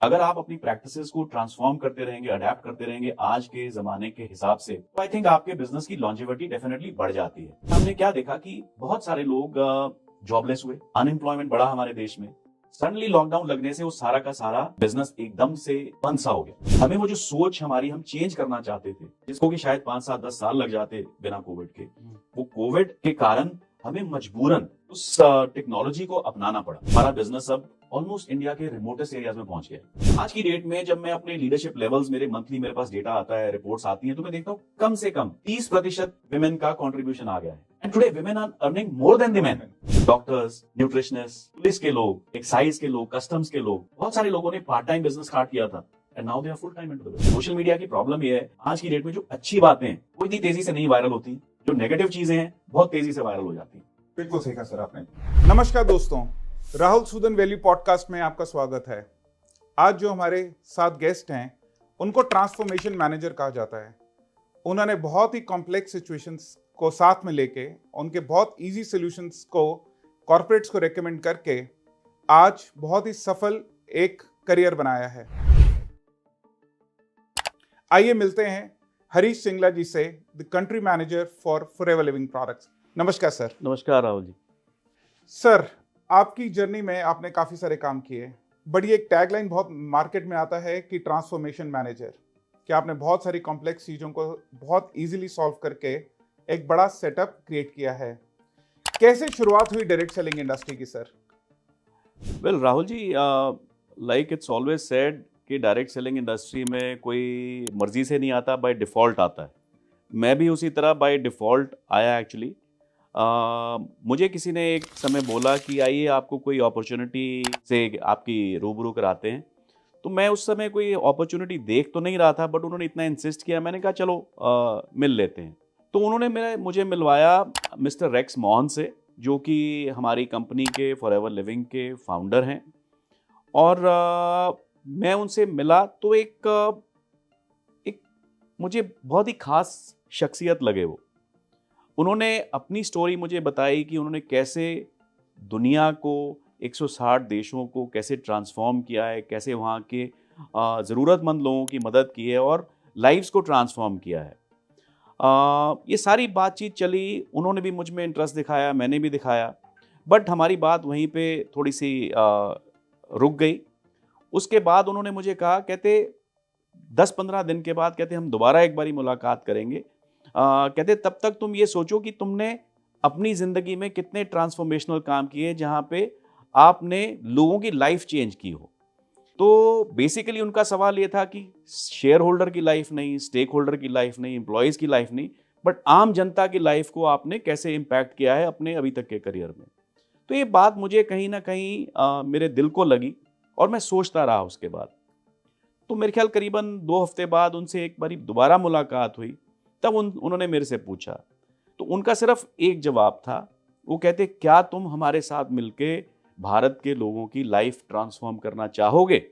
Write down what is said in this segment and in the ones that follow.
अगर आप अपनी प्रैक्टिसेस को ट्रांसफॉर्म करते रहेंगे, अडेप्ट करते रहेंगे आज के जमाने के हिसाब से, तो आई थिंक आपके बिजनेस की लॉन्जेविटी डेफिनेटली बढ़ जाती है। हमने क्या देखा कि बहुत सारे लोग जॉबलेस हुए, अनएम्प्लॉयमेंट बढ़ा हमारे देश में। सडनली लॉकडाउन लगने से वो सारा का सारा बिजनेस एकदम से बंद सा हो गया। हमें वो जो सोच हमारी हम चेंज करना चाहते थे, जिसको कि शायद 5 7 10 साल लग जाते बिना कोविड के, वो कोविड के कारण हमें मजबूरन उस टेक्नोलॉजी को अपनाना पड़ा। हमारा बिजनेस अब ऑलमोस्ट इंडिया के रिमोटेस्ट एरियाज में पहुंच गया। आज की डेट में जब मैं अपने लीडरशिप लेवल्स, मेरे पास डेटा आता है, रिपोर्ट्स आती हैं, तो मैं देखता हूँ कम से कम 30% विमेन का कंट्रीब्यूशन आ गया है। And today women are earning more than the men. Doctors, nutritionist, police के लोग, एक्साइज के लोग, कस्टम्स के लोग, बहुत सारे लोगों ने पार्ट टाइम बिजनेस स्टार्ट किया था and now they are full time into the business. Social media की प्रॉब्लम ये है, आज की डेट में जो अच्छी बातें हैं वो इतनी तेजी से नहीं वायरल होती, जो नेगेटिव चीजें हैं बहुत तेजी से वायरल हो जाती हैं। बिल्कुल सही कहा सर आपने। नमस्कार दोस्तों, राहुल सूदन वैल्यू पॉडकास्ट में आपका स्वागत है। आज जो हमारे साथ गेस्ट हैं उनको ट्रांसफॉर्मेशन मैनेजर कहा जाता है। उन्होंने बहुत ही कॉम्प्लेक्स सिचुएशंस को साथ में लेके उनके बहुत इजी सॉल्यूशंस को कॉर्पोरेट्स को रेकमेंड करके आज बहुत ही सफल एक करियर बनाया है। आइए मिलते हैं हरीश सिंगला जी से, the country manager for forever living products. नमस्कार सर। नमस्कार राहुल जी। सर, आपकी जर्नी में आपने काफ़ी सारे काम किए, बड़ी एक टैगलाइन बहुत मार्केट में आता है कि ट्रांसफॉर्मेशन मैनेजर, कि आपने बहुत सारी कॉम्प्लेक्स चीज़ों को बहुत इजीली सॉल्व करके एक बड़ा सेटअप क्रिएट किया है। कैसे शुरुआत हुई डायरेक्ट सेलिंग इंडस्ट्री की sir? Well Rahul ji, like it's always said कि डायरेक्ट सेलिंग इंडस्ट्री में कोई मर्जी से नहीं आता, बाय डिफ़ॉल्ट आता है। मैं भी उसी तरह बाय डिफ़ॉल्ट आया एक्चुअली। मुझे किसी ने एक समय बोला कि आइए आपको कोई अपॉर्चुनिटी से आपकी रूबरू कराते हैं। तो मैं उस समय कोई अपॉर्चुनिटी देख तो नहीं रहा था, बट उन्होंने इतना इंसिस्ट किया, मैंने कहा चलो मिल लेते हैं। तो उन्होंने मुझे मिलवाया मिस्टर रेक्स मोहन से, जो कि हमारी कंपनी के फॉरएवर लिविंग के फाउंडर हैं। और मैं उनसे मिला तो एक मुझे बहुत ही खास शख्सियत लगे वो। उन्होंने अपनी स्टोरी मुझे बताई कि उन्होंने कैसे दुनिया को, 160 देशों को कैसे ट्रांसफॉर्म किया है, कैसे वहाँ के ज़रूरतमंद लोगों की मदद की है और लाइव्स को ट्रांसफॉर्म किया है। ये सारी बातचीत चली, उन्होंने भी मुझ में इंटरेस्ट दिखाया, मैंने भी दिखाया, बट हमारी बात वहीं पे थोड़ी सी रुक गई। उसके बाद उन्होंने मुझे कहा, कहते 10-15 दिन के बाद, कहते हम दोबारा एक बारी मुलाकात करेंगे। कहते तब तक तुम ये सोचो कि तुमने अपनी ज़िंदगी में कितने ट्रांसफॉर्मेशनल काम किए जहाँ पे आपने लोगों की लाइफ चेंज की हो। तो बेसिकली उनका सवाल ये था कि शेयर होल्डर की लाइफ नहीं, स्टेक होल्डर की लाइफ नहीं, एम्प्लॉयज़ की लाइफ नहीं, बट आम जनता की लाइफ को आपने कैसे इम्पैक्ट किया है अपने अभी तक के करियर में। तो ये बात मुझे कहीं ना कहीं मेरे दिल को लगी और मैं सोचता रहा उसके बाद। तो मेरे ख्याल करीबन 2 हफ्ते बाद उनसे एक बारी दोबारा मुलाकात हुई। तब उन्होंने मेरे से पूछा, तो उनका सिर्फ एक जवाब था। वो कहते, क्या तुम हमारे साथ मिलके भारत के लोगों की लाइफ ट्रांसफॉर्म करना चाहोगे?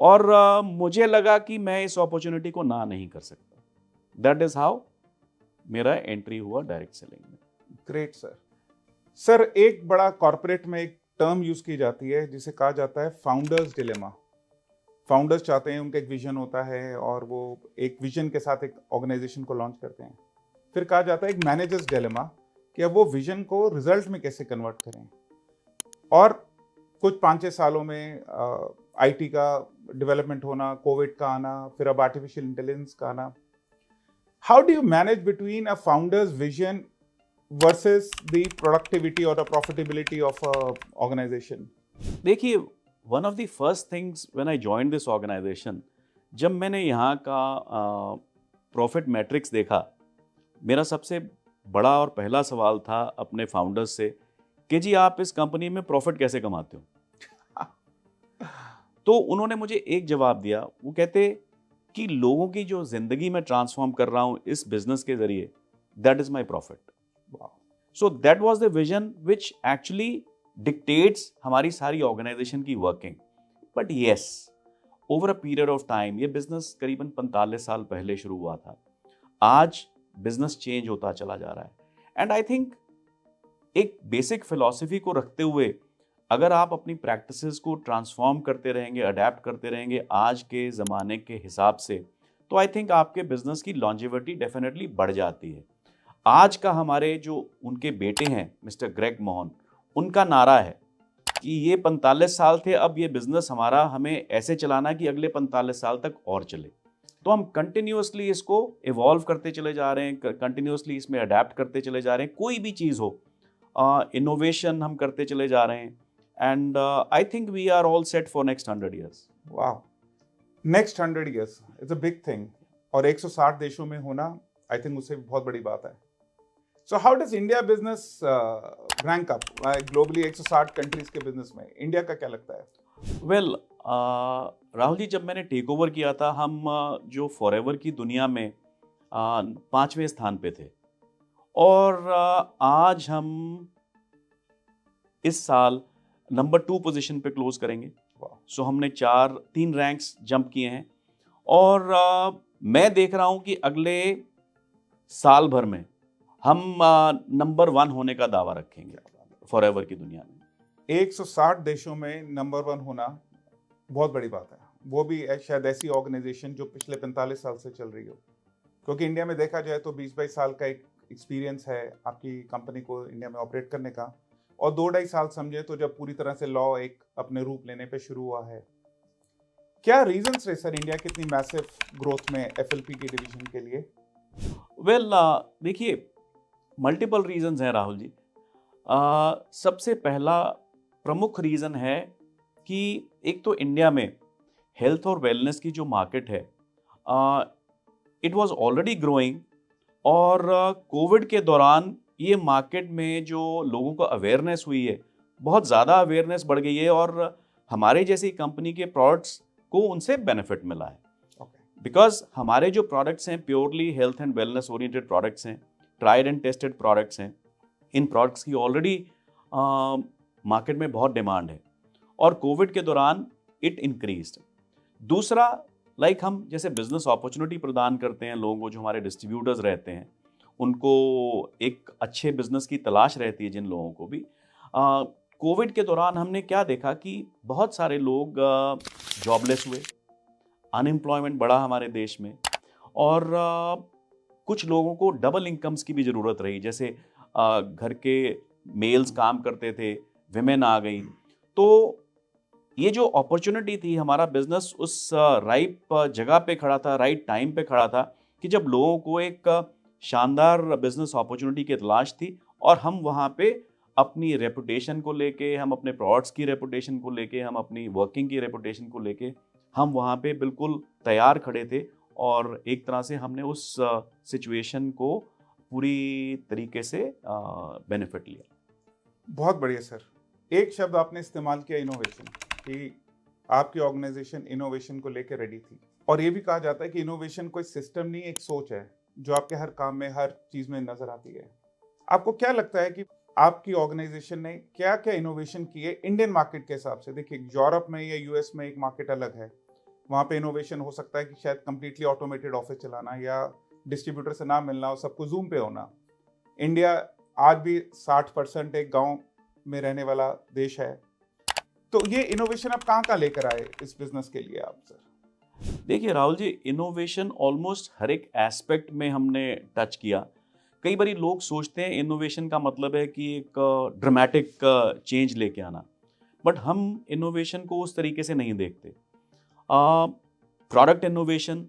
और मुझे लगा कि मैं इस अपॉर्चुनिटी को ना नहीं कर सकता। दैट इज हाउ मेरा एंट्री हुआ डायरेक्ट सेलिंग में। Great sir. सर, एक बड़ा कॉर्पोरेट में एक टर्म यूज की जाती है जिसे कहा जाता है फाउंडर्स डिलेमा। फाउंडर्स चाहते हैं, उनका एक विजन होता है और वो एक विजन के साथ एक ऑर्गेनाइजेशन को लॉन्च करते हैं। फिर कहा जाता है एक मैनेजर्स डिलेमा, कि अब वो विजन को रिजल्ट में कैसे कन्वर्ट करें। और कुछ 5-6 सालों में आईटी का डेवलपमेंट होना, कोविड का आना, फिर अब आर्टिफिशियल इंटेलिजेंस का आना। How do you manage between a founder's vision versus the productivity और द प्रॉफिटेबिलिटी ऑफ ऑर्गेनाइजेशन? देखिए, one of the first things when I joined this organisation, जब मैंने यहाँ का प्रॉफिट मैट्रिक्स देखा, मेरा सबसे बड़ा और पहला सवाल था अपने फाउंडर्स से कि जी आप इस कंपनी में प्रॉफिट कैसे कमाते हो? तो उन्होंने मुझे एक जवाब दिया। वो कहते कि लोगों की जो जिंदगी में ट्रांसफॉर्म कर रहा हूँ इस बिजनेस के जरिए, that is my profit. So that was the vision which actually dictates हमारी सारी ऑर्गेनाइजेशन की working. But yes, over a period of time, ये बिजनेस करीबन 45 साल पहले शुरू हुआ था, आज बिजनेस चेंज होता चला जा रहा है। एंड आई थिंक एक बेसिक फिलॉसफी को रखते हुए अगर आप अपनी प्रैक्टिसेस को ट्रांसफॉर्म करते रहेंगे, अडेप्ट करते रहेंगे आज के ज़माने के हिसाब से, तो आई थिंक आपके बिजनेस की लॉन्जेविटी डेफिनेटली बढ़ जाती है। आज का हमारे जो उनके बेटे हैं मिस्टर ग्रेग मोहन, उनका नारा है कि ये 45 साल थे, अब ये बिजनेस हमारा हमें ऐसे चलाना है कि अगले 45 साल तक और चले। तो हम कंटिन्यूअसली इसको इवॉल्व करते चले जा रहे हैं, कंटिन्यूअसली इसमें अडेप्ट करते चले जा रहे हैं, कोई भी चीज़ हो, इनोवेशन हम करते चले जा रहे हैं। And I think we are all set for next 100 years. वाह, next 100 years is a big thing, और 160 देशों में होना आई थिंक उससे बहुत बड़ी बात है। सो how does India business rank up globally 160 countries के बिजनेस में? इंडिया का क्या लगता है? वेल, राहुल जी, जब मैंने टेक ओवर किया था, हम जो फॉरएवर की दुनिया में 5वें स्थान पे थे, और आज हम इस साल नंबर 2 पोजीशन पे क्लोज करेंगे। सो हमने 3 रैंक्स जंप किए हैं, और मैं देख रहा हूं कि अगले साल भर में हम नंबर 1 होने का दावा रखेंगे फॉरएवर की दुनिया में। 160 देशों में नंबर 1 होना बहुत बड़ी बात है, वो भी शायद ऐसी ऑर्गेनाइजेशन जो पिछले 45 साल से चल रही हो, क्योंकि इंडिया में देखा जाए तो 20-22 साल का एक एक्सपीरियंस है आपकी कंपनी को इंडिया में ऑपरेट करने का, और 2-2.5 साल समझे तो जब पूरी तरह से लॉ एक अपने रूप लेने पे शुरू हुआ है। क्या रीजंस रहे सर इंडिया की इतनी मैसिव ग्रोथ में एफएलपी की डिवीजन के लिए? वेल, देखिए, मल्टीपल रीजंस हैं राहुल जी। सबसे पहला प्रमुख रीजन है कि एक तो इंडिया में हेल्थ और वेलनेस की जो मार्केट है, इट वाज ऑलरेडी ग्रोइंग, और कोविड के दौरान ये मार्केट में जो लोगों को अवेयरनेस हुई है, बहुत ज़्यादा अवेयरनेस बढ़ गई है, और हमारे जैसी कंपनी के प्रोडक्ट्स को उनसे बेनिफिट मिला है। बिकॉज हमारे जो प्रोडक्ट्स हैं purely health and wellness oriented products हैं, ट्राइड एंड टेस्टेड प्रोडक्ट्स हैं। इन प्रोडक्ट्स की ऑलरेडी मार्केट में बहुत डिमांड है, और कोविड के दौरान इट इंक्रीज्ड। दूसरा, हम जैसे बिजनेस अपॉर्चुनिटी प्रदान करते हैं लोगों को, जो हमारे डिस्ट्रीब्यूटर्स रहते हैं, उनको एक अच्छे बिजनेस की तलाश रहती है जिन लोगों को भी। कोविड के दौरान हमने क्या देखा कि बहुत सारे लोग जॉबलेस हुए, अनएम्प्लॉयमेंट बढ़ा हमारे देश में, और कुछ लोगों को डबल इनकम्स की भी ज़रूरत रही। जैसे घर के मेल्स काम करते थे, विमेन आ गई, तो ये जो अपॉर्चुनिटी थी, हमारा बिजनेस उस राइट जगह पे खड़ा था, राइट टाइम पे खड़ा था, कि जब लोगों को एक शानदार बिजनेस अपॉर्चुनिटी की तलाश थी, और हम वहाँ पे अपनी रेपुटेशन को लेके, हम अपने प्रोडक्ट्स की रेपुटेशन को लेके, हम अपनी वर्किंग की रेपुटेशन को लेके, हम वहाँ पे बिल्कुल तैयार खड़े थे, और एक तरह से हमने उस सिचुएशन को पूरी तरीके से बेनिफिट लिया। बहुत बढ़िया सर। एक शब्द आपने इस्तेमाल किया, इनोवेशन, कि आपकी ऑर्गेनाइजेशन इनोवेशन को लेकर रेडी थी, और ये भी कहा जाता है कि इनोवेशन कोई सिस्टम नहीं, एक सोच है जो आपके हर काम में, हर चीज में नजर आती है। आपको क्या लगता है कि आपकी ऑर्गेनाइजेशन ने क्या क्या इनोवेशन किए इंडियन मार्केट के हिसाब से? देखिए, यूरोप में या यूएस में एक मार्केट अलग है, वहाँ पे इनोवेशन हो सकता है कि शायद कंप्लीटली ऑटोमेटेड ऑफिस चलाना, या डिस्ट्रीब्यूटर से ना मिलना और सबको जूम पे होना। इंडिया आज भी 60% एक गांव में रहने वाला देश है, तो ये इनोवेशन आप कहाँ लेकर आए इस बिजनेस के लिए आप सर? देखिए राहुल जी, इनोवेशन ऑलमोस्ट हर एक एस्पेक्ट में हमने टच किया। कई बार लोग सोचते हैं इनोवेशन का मतलब है कि एक ड्रामेटिक चेंज लेके आना, बट हम इनोवेशन को उस तरीके से नहीं देखते। प्रोडक्ट इनोवेशन,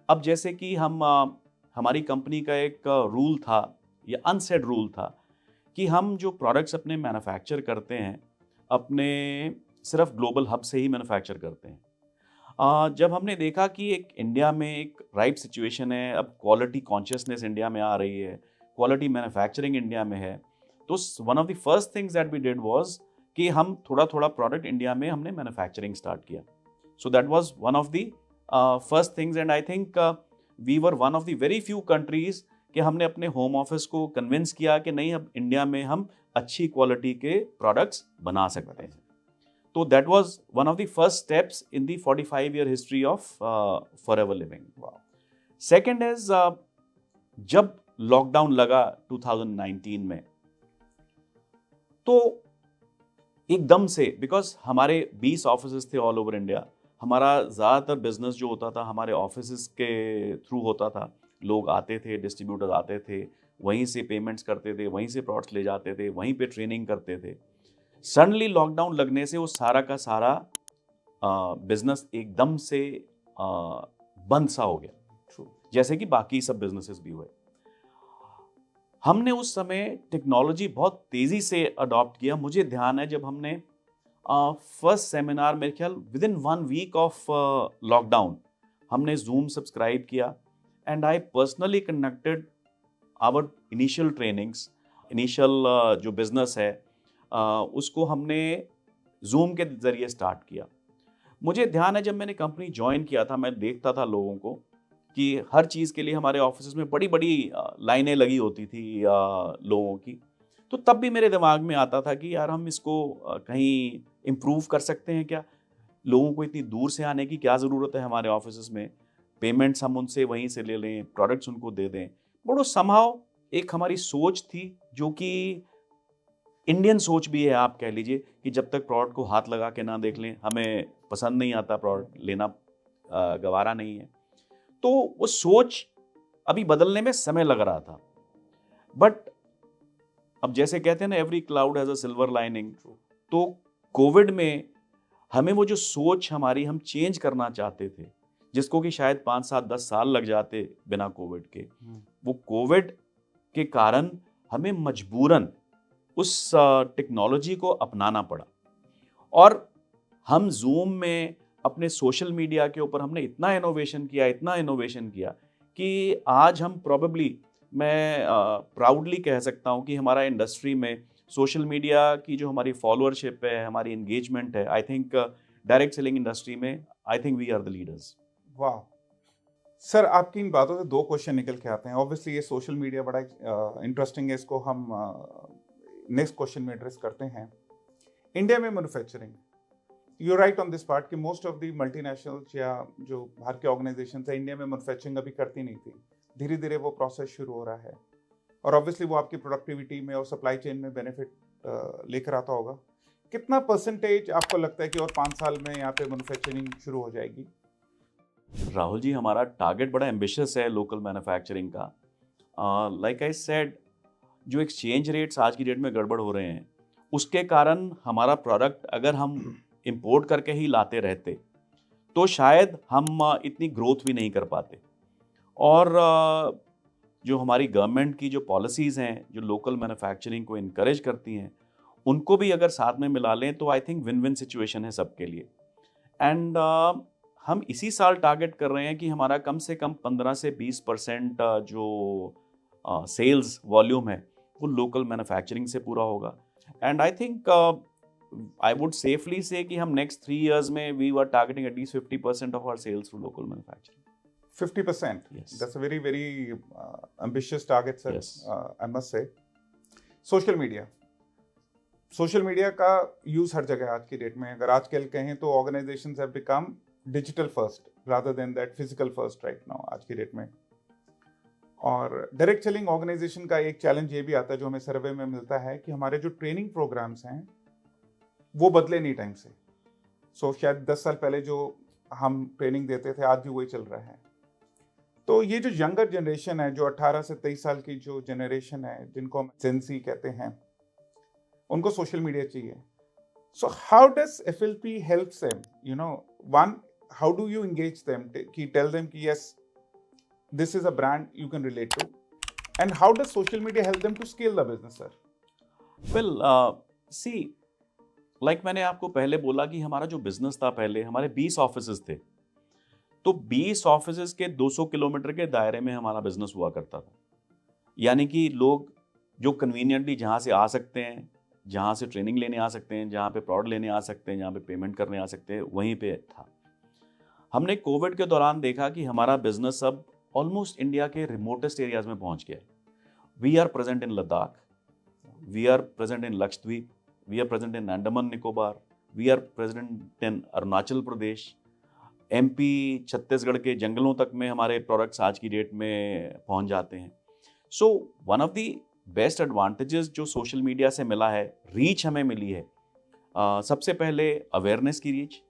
अब जैसे कि हमारी कंपनी का एक रूल था, या अनसेड रूल था, कि हम जो प्रोडक्ट्स अपने मैन्युफैक्चर करते हैं, अपने सिर्फ ग्लोबल हब से ही मैन्युफैक्चर करते हैं। जब हमने देखा कि एक इंडिया में एक राइट सिचुएशन है, अब क्वालिटी कॉन्शियसनेस इंडिया में आ रही है, क्वालिटी मैन्युफैक्चरिंग इंडिया में है, तो one of the first things that we did was कि हम थोड़ा थोड़ा प्रोडक्ट इंडिया में हमने मैन्युफैक्चरिंग स्टार्ट किया। So that was one of the first things, and I think we were one of the very few countries कि हमने अपने होम ऑफिस को कन्विंस किया कि नहीं, अब इंडिया में हम अच्छी क्वालिटी के प्रोडक्ट्स बना सकते हैं। तो that was one of the first steps in the 45-year history of Forever Living. Wow. Second is, जब लॉकडाउन लगा 2019 में, तो एकदम से, बिकॉज हमारे 20 ऑफिस थे ऑल ओवर इंडिया। हमारा ज़्यादातर बिजनेस जो होता था हमारे ऑफिस के थ्रू होता था। लोग आते थे, डिस्ट्रीब्यूटर आते थे, वहीं से पेमेंट्स करते थे, वहीं से प्रोडक्ट्स ले जाते थे, वहीं पे ट्रेनिंग करते थे। सडनली लॉकडाउन लगने से वो सारा का सारा बिजनेस एकदम से आ, बंद सा हो गया, जैसे कि बाकी सब बिजनेसेस भी हुए। हमने उस समय टेक्नोलॉजी बहुत तेजी से अडॉप्ट किया। मुझे ध्यान है जब हमने फर्स्ट सेमिनार, मेरे ख्याल within 1 week of lockdown, हमने जूम सब्सक्राइब किया and I personally conducted our initial trainings. Initial जो बिजनेस है उसको हमने जूम के जरिए स्टार्ट किया। मुझे ध्यान है जब मैंने कंपनी ज्वाइन किया था, मैं देखता था लोगों को कि हर चीज़ के लिए हमारे ऑफिस में बड़ी बड़ी लाइनें लगी होती थी लोगों की। तो तब भी मेरे दिमाग में आता था कि यार हम इसको कहीं इम्प्रूव कर सकते हैं क्या? लोगों को इतनी दूर से आने की क्या ज़रूरत है हमारे ऑफिस में? पेमेंट्स हम उनसे वहीं से ले लें, प्रोडक्ट्स उनको दे दें। बड़ो समहाउ एक हमारी सोच थी जो कि इंडियन सोच भी है, आप कह लीजिए, कि जब तक प्रोडक्ट को हाथ लगा के ना देख लें हमें पसंद नहीं आता, प्रोडक्ट लेना गवारा नहीं है। तो वो सोच अभी बदलने में समय लग रहा था। बट अब जैसे कहते हैं ना, every cloud has a silver lining. तो कोविड में हमें वो जो सोच हमारी हम चेंज करना चाहते थे, जिसको कि शायद 5 7 10 साल लग जाते बिना कोविड के, वो कोविड के कारण हमें मजबूरन उस टेक्नोलॉजी को अपनाना पड़ा। और हम जूम में अपने सोशल मीडिया के ऊपर हमने इतना इनोवेशन किया कि आज हम प्रोबेबली, मैं प्राउडली कह सकता हूँ कि हमारा इंडस्ट्री में सोशल मीडिया की जो हमारी फॉलोअरशिप है, हमारी एंगेजमेंट है, I think direct selling industry में I think we are the leaders. वाह सर, आपकी इन बातों से 2 क्वेश्चन निकल के आते हैं। ऑब्वियसली ये सोशल मीडिया बड़ा इंटरेस्टिंग है, इसको हम नेक्स्ट क्वेश्चन में एड्रेस करते हैं। इंडिया में manufacturing, you right on this part कि मोस्ट ऑफ द मल्टीनेशनल्स या जो बाहर के ऑर्गेनाइजेशन है इंडिया में मैन्युफैक्चरिंग अभी करती नहीं थी। धीरे धीरे वो प्रोसेस शुरू हो रहा है और ऑब्वियसली वो आपकी प्रोडक्टिविटी में और सप्लाई चेन में बेनिफिट लेकर आता होगा। कितना परसेंटेज आपको लगता है कि और 5 साल में यहाँ पे मैन्युफैक्चरिंग शुरू हो जाएगी? राहुल जी, हमारा टारगेट बड़ा एम्बिशियस है लोकल मैन्युफैक्चरिंग का। लाइक आई सेड, जो एक्सचेंज रेट्स आज की डेट में गड़बड़ हो रहे हैं, उसके कारण हमारा प्रोडक्ट अगर हम इंपोर्ट करके ही लाते रहते तो शायद हम इतनी ग्रोथ भी नहीं कर पाते। और जो हमारी गवर्नमेंट की जो पॉलिसीज़ हैं जो लोकल मैन्युफैक्चरिंग को इनकरेज करती हैं, उनको भी अगर साथ में मिला लें तो I think win win situation है सबके लिए। एंड हम इसी साल टारगेट कर रहे हैं कि हमारा कम से कम 15 से 20% जो सेल्स वॉल्यूम है वो लोकल मैन्युफैक्चरिंग से पूरा होगा। And I think I would safely say कि हम नेक्स्ट 3 years में we were targeting at least 50% of our sales through local manufacturing. 50%? Yes. That's a very, very ambitious target, sir. Yes. I must say. Social media का use her जगह आज की date में, अगर आजकल कहें तो organisations have become digital first rather than that physical first right now आज की डेट में। और डायरेक्ट सेलिंग ऑर्गेनाइजेशन का एक चैलेंज ये भी आता है जो हमें सर्वे में मिलता है कि हमारे जो ट्रेनिंग प्रोग्राम्स हैं वो बदले नहीं टाइम से। सो शायद 10 साल पहले जो हम ट्रेनिंग देते थे आज भी वही चल रहा है। तो ये जो यंगर जनरेशन है, जो 18 से 23 साल की जो जनरेशन है, जिनको हम जेनजी कहते हैं, उनको सोशल मीडिया चाहिए। So how does FLP helps them? You know, one, how do you engage them कि टेल देम कि yes this is a brand you can relate to, and how does social media help them to scale the business, sir? Well see, like मैंने आपको पहले बोला कि हमारा जो business था, पहले हमारे 20 ऑफिसेज थे। तो 20 ऑफिसेज के 200 किलोमीटर के दायरे में हमारा बिजनेस हुआ करता था। यानी कि लोग जो कन्वीनियंटली जहाँ से आ सकते हैं, जहाँ से ट्रेनिंग लेने आ सकते हैं, जहाँ पे प्रोडक्ट लेने आ सकते हैं, जहाँ पे पेमेंट करने आ सकते हैं, वहीं पे था। हमने कोविड के दौरान देखा कि हमारा बिजनेस अब ऑलमोस्ट इंडिया के रिमोटेस्ट एरियाज में पहुँच गया है। We are present in Ladakh, we are present in Lakshadweep, we are present in Andaman Nicobar, we are present in Arunachal Pradesh, MP, Chhattisgarh के जंगलों तक में हमारे प्रोडक्ट्स आज की डेट में पहुंच जाते हैं। So one of the best advantages जो सोशल मीडिया से मिला है, रीच हमें मिली है। सबसे पहले अवेयरनेस की रीच,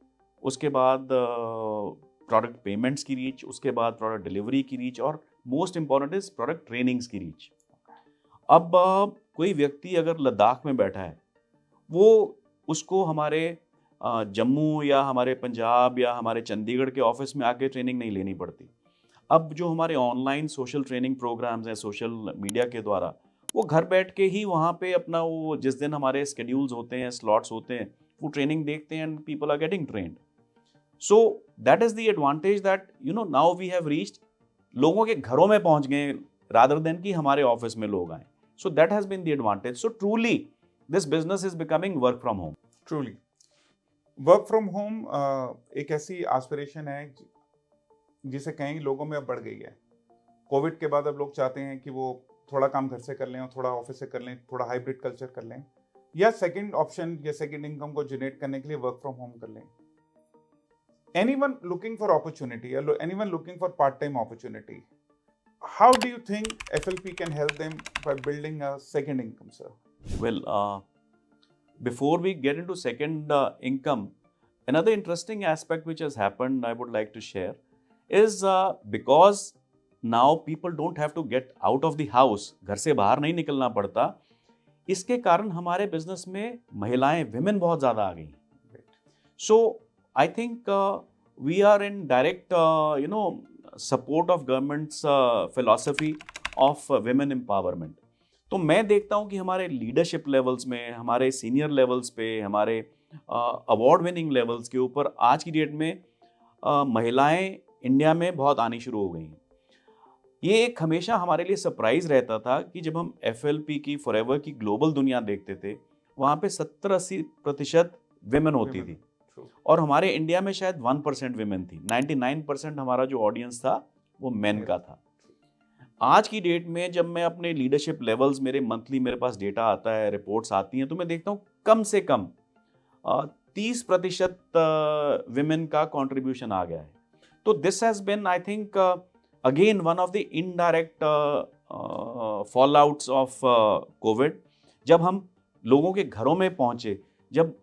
उसके बाद प्रोडक्ट पेमेंट्स की रीच, उसके बाद प्रोडक्ट डिलीवरी की रीच, और most important is product trainings की रीच। अब कोई व्यक्ति अगर लद्दाख में बैठा है, वो उसको हमारे जम्मू या हमारे पंजाब या हमारे चंडीगढ़ के ऑफिस में आके ट्रेनिंग नहीं लेनी पड़ती। अब जो हमारे ऑनलाइन सोशल ट्रेनिंग प्रोग्राम्स हैं सोशल मीडिया के द्वारा, वो घर बैठ के ही वहाँ पे अपना वो जिस दिन हमारे स्केड्यूल्स होते हैं, स्लॉट्स होते हैं, वो ट्रेनिंग देखते हैं and people are getting trained. So that is the advantage that now we have reached, लोगों के घरों में पहुंच गए रादर देन कि हमारे ऑफिस में लोग आए। So that has been the advantage. So truly this business is becoming work from home. Truly work from home एक ऐसी एस्पिरेशन है जिसे कई लोगों में अब बढ़ गई है। कोविड के बाद अब लोग चाहते हैं कि वो थोड़ा काम घर से कर लें और थोड़ा ऑफिस से कर लें, थोड़ा हाइब्रिड कल्चर कर लें, या सेकंड ऑप्शन या सेकंड इनकम को जनरेट करने के लिए वर्क फ्रॉम होम कर लें। Anyone looking for opportunity, or anyone looking for part-time opportunity, how do you think FLP can help them by building a second income, sir? Well, before we get into second income, another interesting aspect which has happened, I would like to share, is because now people don't have to get out of the house, घर से बाहर नहीं निकलना पड़ता, इसके कारण हमारे business में महिलाएं, विमेन बहुत ज़्यादा आ गई। So I think we are in direct, support of government's philosophy of women empowerment. तो मैं देखता हूँ कि हमारे लीडरशिप लेवल्स में, हमारे सीनियर लेवल्स पे, हमारे अवार्ड विनिंग लेवल्स के ऊपर आज की डेट में महिलाएं इंडिया में बहुत आनी शुरू हो गई हैं। ये एक हमेशा हमारे लिए सरप्राइज रहता था कि जब हम FLP की फॉरएवर की ग्लोबल दुनिया देखते थे, वहाँ पे 70-80% विमेन होती थी, और हमारे इंडिया में शायद 1% विमेन थी। 99% हमारा जो ऑडियंस था वो मेन का था। आज की डेट में जब मैं अपने लीडरशिप लेवल्स, मेरे मंथली मेरे पास डेटा आता है, रिपोर्ट्स आती हैं, तो मैं देखता हूँ कम से कम 30% विमेन का कंट्रीब्यूशन आ गया है। तो this has been, I think, again one of the indirect fallouts of COVID. जब हम लोगों के घरों में पहुंचे, जब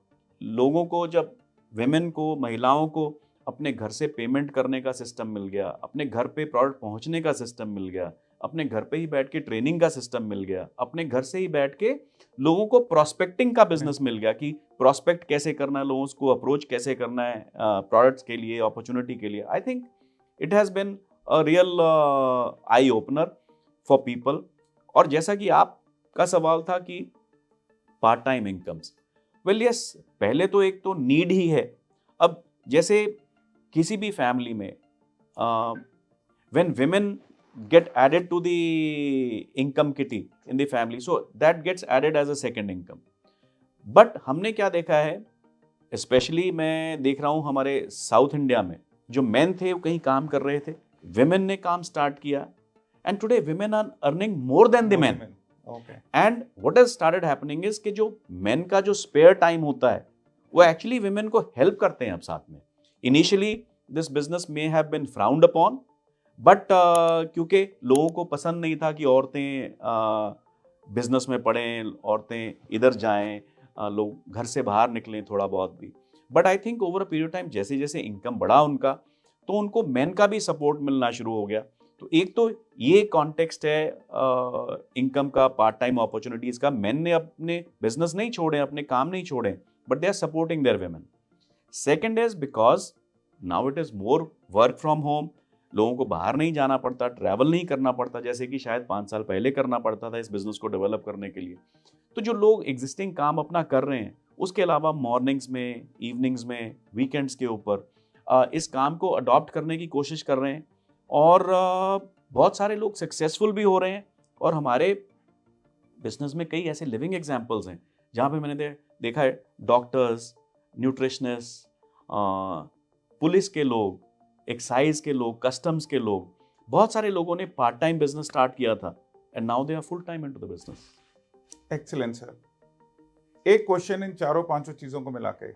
लोगों को, जब विमेन को, महिलाओं को अपने घर से पेमेंट करने का सिस्टम मिल गया, अपने घर पे प्रोडक्ट पहुंचने का सिस्टम मिल गया, अपने घर पे ही बैठ के ट्रेनिंग का सिस्टम मिल गया, अपने घर से ही बैठ के लोगों को प्रोस्पेक्टिंग का बिजनेस मिल गया कि प्रोस्पेक्ट कैसे करना है, लोगों को अप्रोच कैसे करना है प्रोडक्ट्स के लिए, अपॉर्चुनिटी के लिए। I think it has been a real eye opener for people. और जैसा कि आपका सवाल था कि part time incomes, well yes, पहले तो एक तो नीड ही है। अब जैसे किसी भी फैमिली में when women get added to the income kitty in the family, so that gets added as a second income. But हमने क्या देखा है, स्पेशली मैं देख रहा हूँ हमारे साउथ इंडिया में, जो मेन थे वो कहीं काम कर रहे थे, विमेन ने काम स्टार्ट किया, and today women are earning more than the men. And what has started happening is कि जो मेन का जो स्पेयर टाइम होता है वो एक्चुअली विमेन को हेल्प करते हैं अब साथ में। Initially this business may have been frowned upon, but क्योंकि लोगों को पसंद नहीं था कि औरतें बिजनेस में पढ़ें, औरतें इधर जाएं, लोग घर से बाहर निकलें थोड़ा बहुत भी। But I think over a period time जैसे जैसे इनकम बढ़ा उनका, तो उनको मेन का भी सपोर्ट मिलना शुरू हो गया। तो एक तो ये कॉन्टेक्स्ट है इनकम का, पार्ट टाइम अपॉर्चुनिटीज़ का। मेन ने अपने बिजनेस नहीं छोड़े, अपने काम नहीं छोड़े, but they are supporting their women. Second is because now it is more work from home, लोगों को बाहर नहीं जाना पड़ता, ट्रैवल नहीं करना पड़ता, जैसे कि शायद 5 साल पहले करना पड़ता था इस बिजनेस को डेवलप करने के लिए। तो जो लोग एग्जिस्टिंग काम अपना कर रहे हैं, उसके अलावा मॉर्निंग्स में, इवनिंग्स में, वीकेंड्स के ऊपर इस काम को अडॉप्ट करने की कोशिश कर रहे हैं, और बहुत सारे लोग सक्सेसफुल भी हो रहे हैं। और हमारे बिजनेस में कई ऐसे लिविंग एग्जाम्पल्स हैं जहाँ पे मैंने देखा है डॉक्टर्स, न्यूट्रिशनिस्ट, पुलिस के लोग, एक्साइज के लोग, कस्टम्स के लोग, बहुत सारे लोगों ने पार्ट टाइम बिजनेस स्टार्ट किया था, and now they are full time into the business. Excellent sir. एक क्वेश्चन इन चारों पांचों चीजों को मिला के,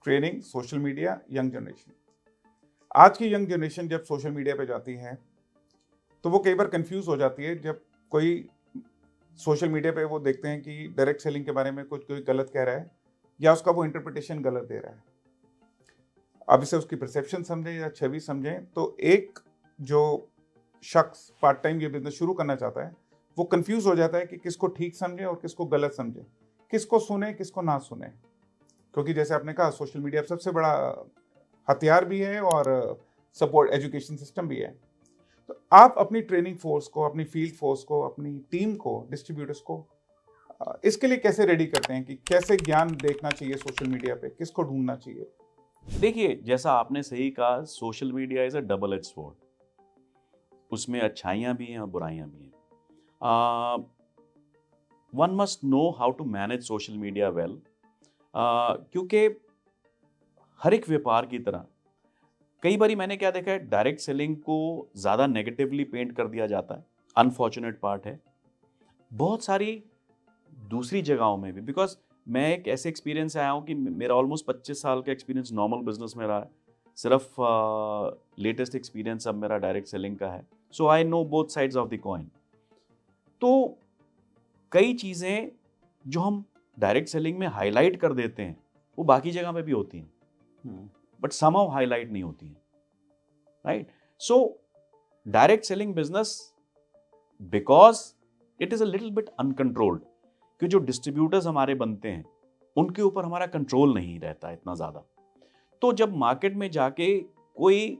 training, social media, young generation. आज की यंग जनरेशन जब सोशल मीडिया पे जाती है तो वो कई बार कंफ्यूज हो जाती है। जब कोई सोशल मीडिया पे वो देखते हैं कि डायरेक्ट सेलिंग के बारे में कुछ कोई गलत कह रहा है, या उसका वो इंटरप्रिटेशन गलत दे रहा है। अब इसे उसकी परसेप्शन समझें या छवि समझें, तो एक जो शख्स पार्ट टाइम ये बिजनेस शुरू करना चाहता है वो कंफ्यूज हो जाता है कि किसको ठीक समझे और किसको गलत समझे, किसको सुने किसको ना सुने। क्योंकि जैसे आपने कहा सोशल मीडिया सबसे बड़ा हथियार भी है और सपोर्ट एजुकेशन सिस्टम भी है। तो आप अपनी ट्रेनिंग फोर्स को, अपनी फील्ड फोर्स को, अपनी टीम को, डिस्ट्रीब्यूटर्स को इसके लिए कैसे रेडी करते हैं कि कैसे ज्ञान देखना चाहिए सोशल मीडिया पे, किसको ढूंढना चाहिए? देखिए, जैसा आपने सही कहा, social media is a double edge sword. उसमें अच्छाइयाँ भी हैं और बुराइयाँ भी हैं। One must know how to manage social media well, क्योंकि हर एक व्यापार की तरह कई बारी मैंने क्या देखा है, डायरेक्ट सेलिंग को ज़्यादा नेगेटिवली पेंट कर दिया जाता है। अनफॉर्चुनेट पार्ट है बहुत सारी दूसरी जगहों में भी, बिकॉज मैं एक ऐसे एक्सपीरियंस से आया हूँ कि मेरा ऑलमोस्ट 25 साल का एक्सपीरियंस नॉर्मल बिजनेस में रहा है। सिर्फ लेटेस्ट एक्सपीरियंस अब मेरा डायरेक्ट सेलिंग का है। So I know both sides of the coin. तो कई चीज़ें जो हम डायरेक्ट सेलिंग में हाईलाइट कर देते हैं वो बाकी जगह पे भी होती हैं, बट समहाउ हाईलाइट नहीं होती हैं, right? So direct selling business, because it is a little bit uncontrolled, कि जो डिस्ट्रीब्यूटर्स हमारे बनते हैं उनके ऊपर हमारा कंट्रोल नहीं रहता इतना ज़्यादा। तो जब मार्केट में जाके कोई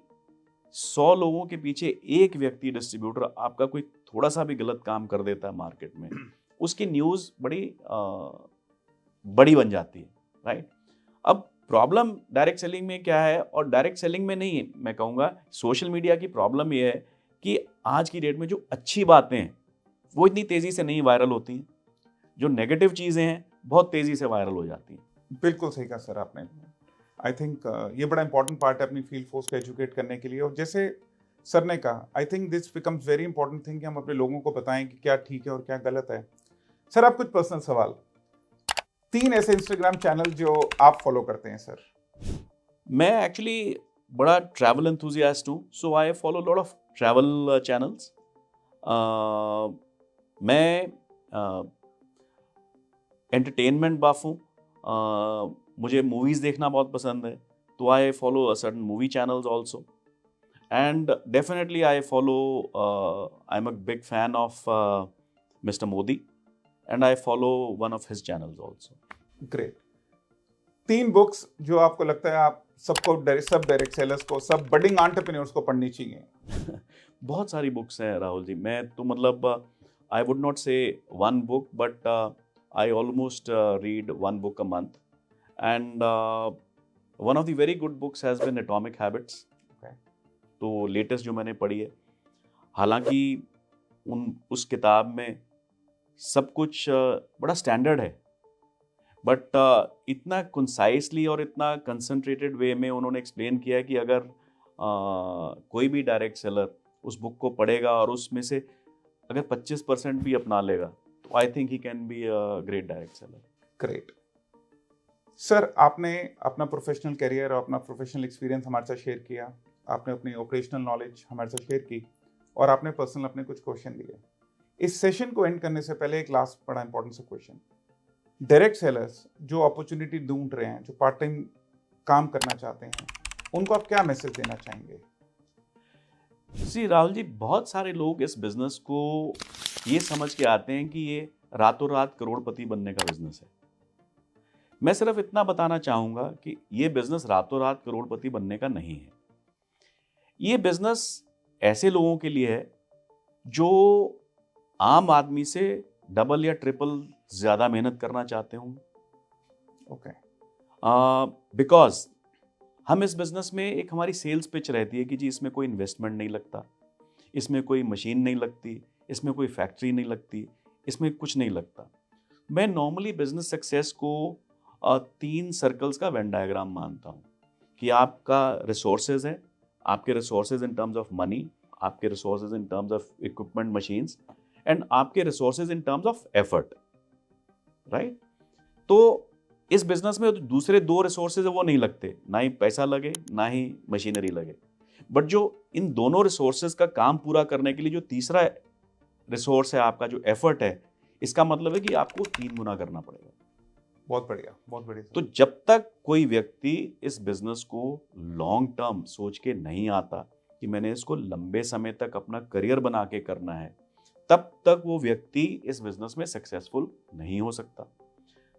100 लोगों के पीछे एक व्यक्ति डिस्ट्रीब्यूटर आपका कोई थोड़ा सा भी गलत काम कर देता है मार्केट में, उसकी न्यूज़ बड़ी बन जाती है, राइट? अब प्रॉब्लम डायरेक्ट सेलिंग में क्या है, और डायरेक्ट सेलिंग में नहीं, मैं कहूँगा सोशल मीडिया की प्रॉब्लम ये है कि आज की डेट में जो अच्छी बातें हैं वो इतनी तेज़ी से नहीं वायरल होती हैं, जो नेगेटिव चीज़ें हैं बहुत तेज़ी से वायरल हो जाती हैं। बिल्कुल सही कहा सर आपने। आई थिंक ये बड़ा इंपॉर्टेंट पार्ट है अपनी फील्ड फोर्स को एजुकेट करने के लिए। और जैसे सर ने कहा, I think this becomes very important thing कि हम अपने लोगों को बताएं कि क्या ठीक है और क्या गलत है। सर, आप कुछ पर्सनल सवाल, 3 ऐसे इंस्टाग्राम चैनल जो आप फॉलो करते हैं सर। मैं एक्चुअली बड़ा ट्रैवल एंथुजियास्ट हूँ, so I follow lot of travel channels. मैं एंटरटेनमेंट बफ हूँ, मुझे मूवीज़ देखना बहुत पसंद है, तो I follow certain movie channels also, and definitely I follow, I am a big fan of mister Modi, and I follow one of his channels also. Great. 3 books जो आपको लगता है आप सबको, सब डायरेक्ट सेलर्स को, सब बडिंग एंटरप्रेन्योर्स को पढ़नी चाहिए? बहुत सारी बुक्स हैं राहुल जी, मैं तो मतलब I would not say one book, but I almost read one book a month, and one of the very good books has been atomic habits. तो लेटेस्ट जो मैंने पढ़ी है, हालांकि उस किताब में सब कुछ बड़ा स्टैंडर्ड है, बट इतना कंसाइसली और इतना कंसंट्रेटेड वे में उन्होंने एक्सप्लेन किया कि अगर कोई भी डायरेक्ट सेलर उस बुक को पढ़ेगा और उसमें से अगर 25% भी अपना लेगा, तो I think he can be a great direct seller. Great. Sir, आपने अपना प्रोफेशनल करियर और अपना प्रोफेशनल एक्सपीरियंस हमारे साथ शेयर किया, आपने अपनी ऑपरेशनल नॉलेज हमारे साथ शेयर की, और आपने पर्सनल अपने कुछ क्वेश्चन दिए। इस सेशन को एंड करने से पहले एक लास्ट बड़ा इंपॉर्टेंट सा क्वेश्चन, डायरेक्ट सेलर्स जो अपॉर्चुनिटी ढूंढ रहे हैं, जो पार्ट टाइम काम करना चाहते हैं, उनको आप क्या मैसेज देना चाहेंगे? जी राहुल जी, बहुत सारे लोग इस बिजनेस को ये समझ के आते हैं कि ये रातों रात करोड़पति बनने का बिजनेस है। मैं सिर्फ इतना बताना चाहूँगा कि ये बिजनेस रातों रात करोड़पति बनने का नहीं है। ये बिजनेस ऐसे लोगों के लिए है जो आम आदमी से डबल या ट्रिपल ज़्यादा मेहनत करना चाहते होंगे। ओके। बिकॉज हम इस बिजनेस में, एक हमारी सेल्स पिच रहती है कि जी इसमें कोई इन्वेस्टमेंट नहीं लगता, इसमें कोई मशीन नहीं लगती, इसमें कोई फैक्ट्री नहीं लगती, इसमें कुछ नहीं लगता। मैं नॉर्मली बिजनेस सक्सेस को 3 सर्कल्स का वेन डायग्राम मानता हूँ कि आपका रिसोर्सेज है, आपके resources in terms of money, आपके resources in terms of equipment machines, and आपके resources in terms of effort, right? तो इस बिजनेस में दूसरे 2 रिसोर्सेज है वो नहीं लगते, ना ही पैसा लगे ना ही मशीनरी लगे, बट जो इन दोनों रिसोर्सेज का काम पूरा करने के लिए जो तीसरा रिसोर्स है आपका, जो एफर्ट है, इसका मतलब है कि आपको 3 गुना करना पड़ेगा। बहुत बढ़िया, बहुत बढ़िया तो सर। जब तक कोई व्यक्ति इस बिजनेस को लॉन्ग टर्म सोच के नहीं आता कि मैंने इसको लंबे समय तक अपना करियर बना के करना है, तब तक वो व्यक्ति इस बिजनेस में सक्सेसफुल नहीं हो सकता।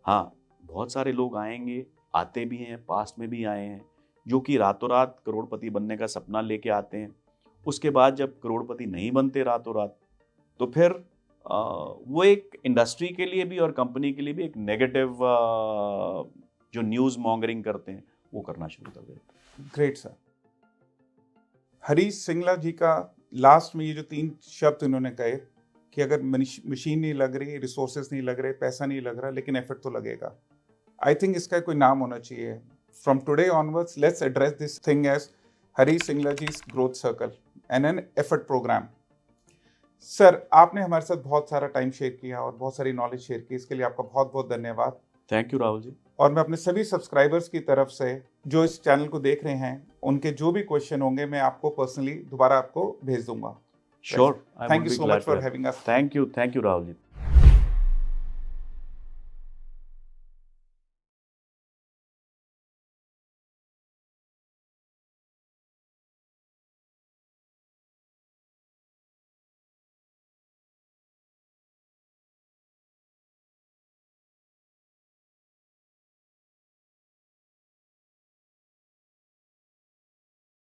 हाँ, बहुत सारे लोग आएंगे, आते भी हैं, पास्ट में भी आए हैं, जो कि रातों रात करोड़पति बनने का सपना लेके आते हैं। उसके बाद जब करोड़पति नहीं बनते रातों रात, तो फिर वो एक इंडस्ट्री के लिए भी और कंपनी के लिए भी एक नेगेटिव जो न्यूज़ मॉन्गरिंग करते हैं वो करना शुरू कर देते हैं। Great sir. हरीश सिंगला जी का लास्ट में ये जो 3 शब्द इन्होंने कहे कि अगर मशीन नहीं लग रही, रिसोर्सेज नहीं लग रहे, पैसा नहीं लग रहा, लेकिन एफर्ट तो लगेगा। आई थिंक इसका कोई नाम होना चाहिए। From today onwards let's address this thing as Harish Singla ji growth circle and an effort programme. Sir, आपने हमारे साथ बहुत सारा टाइम शेयर किया और बहुत सारी नॉलेज शेयर की, इसके लिए आपका बहुत बहुत धन्यवाद। थैंक यू राहुल जी। और मैं अपने सभी सब्सक्राइबर्स की तरफ से जो इस चैनल को देख रहे हैं, उनके जो भी क्वेश्चन होंगे मैं आपको पर्सनली दोबारा आपको भेज दूंगा। Sure, I thank would you be so glad much to for help. Having us. Thank you Rahul ji.